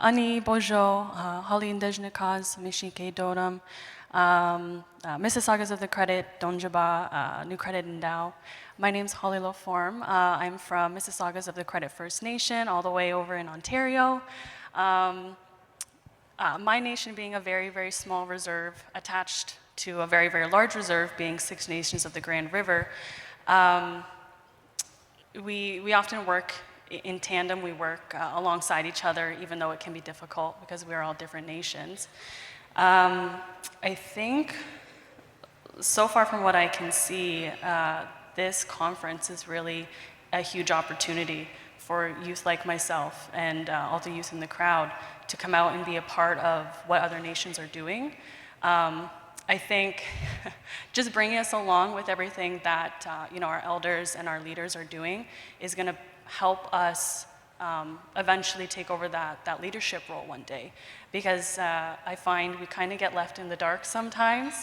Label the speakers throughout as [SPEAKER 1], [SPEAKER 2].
[SPEAKER 1] Ani Bojo, Hali Indejnikas, Mishike Doram, Mississaugas of the Credit, Donjaba, New Credit Endau. My name's Holly LaForme. I'm from Mississaugas of the Credit First Nation, all the way over in Ontario. My nation being a very, very small reserve attached to a very, very large reserve being Six Nations of the Grand River. We often work in tandem. We work alongside each other, even though it can be difficult because we are all different nations. I think, so far from what I can see, this conference is really a huge opportunity for youth like myself and all the youth in the crowd to come out and be a part of what other nations are doing. I think just bringing us along with everything that our elders and our leaders are doing is going to help us eventually take over that leadership role one day. Because I find we kind of get left in the dark sometimes,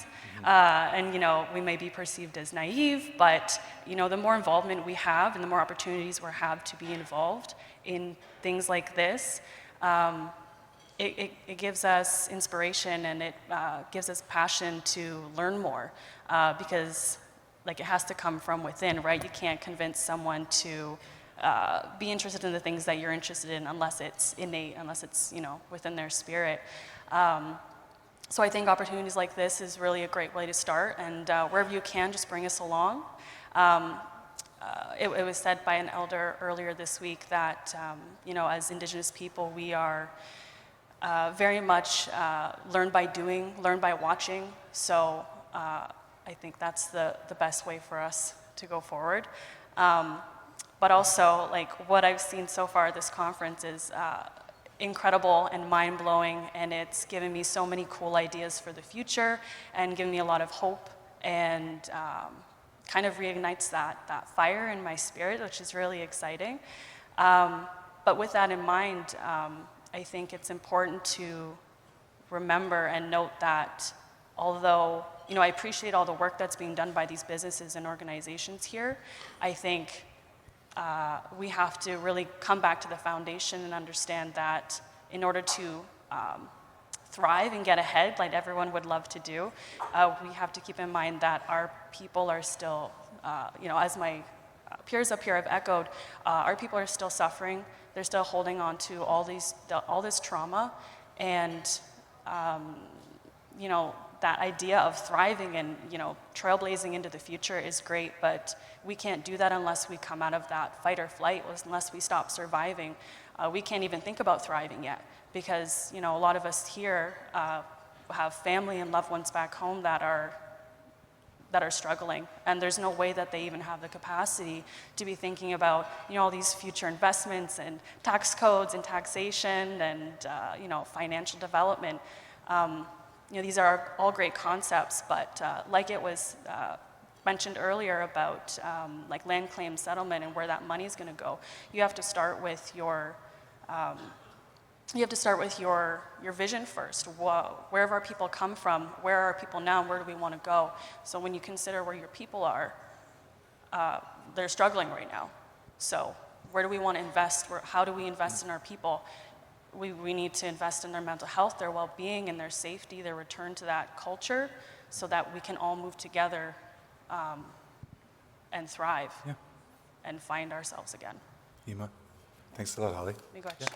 [SPEAKER 1] and we may be perceived as naive, but the more involvement we have and the more opportunities we have to be involved in things like this, it gives us inspiration and it gives us passion to learn more, because it has to come from within, right? You can't convince someone to be interested in the things that you're interested in unless it's innate, unless it's within their spirit. So I think opportunities like this is really a great way to start, and wherever you can, just bring us along. It was said by an elder earlier this week that as Indigenous people, we are very much learn by doing, learn by watching. So I think that's the best way for us to go forward. But also, what I've seen so far at this conference is incredible and mind-blowing, and it's given me so many cool ideas for the future and given me a lot of hope, and kind of reignites that fire in my spirit, which is really exciting. But with that in mind, I think it's important to remember and note that although I appreciate all the work that's being done by these businesses and organizations here, I think we have to really come back to the foundation and understand that in order to thrive and get ahead, like everyone would love to do, we have to keep in mind that our people are still, as my peers up here have echoed, our people are still suffering. They're still holding on to all this trauma, and that idea of thriving and trailblazing into the future is great, but we can't do that unless we come out of that fight or flight, unless we stop surviving. We can't even think about thriving yet, because a lot of us here have family and loved ones back home that are struggling, and there's no way that they even have the capacity to be thinking about all these future investments and tax codes and taxation and financial development. These are all great concepts, but like it was mentioned earlier about land claim settlement and where that money is going to go, you have to start with your your vision first. Where have our people come from? Where are our people now? Where do we want to go? So when you consider where your people are, they're struggling right now. So where do we want to invest? How do we invest in our people? We need to invest in their mental health, their well-being, and their safety, their return to that culture, so that we can all move together and thrive and find ourselves again.
[SPEAKER 2] Ima, thanks a lot, Holly.
[SPEAKER 1] We got you.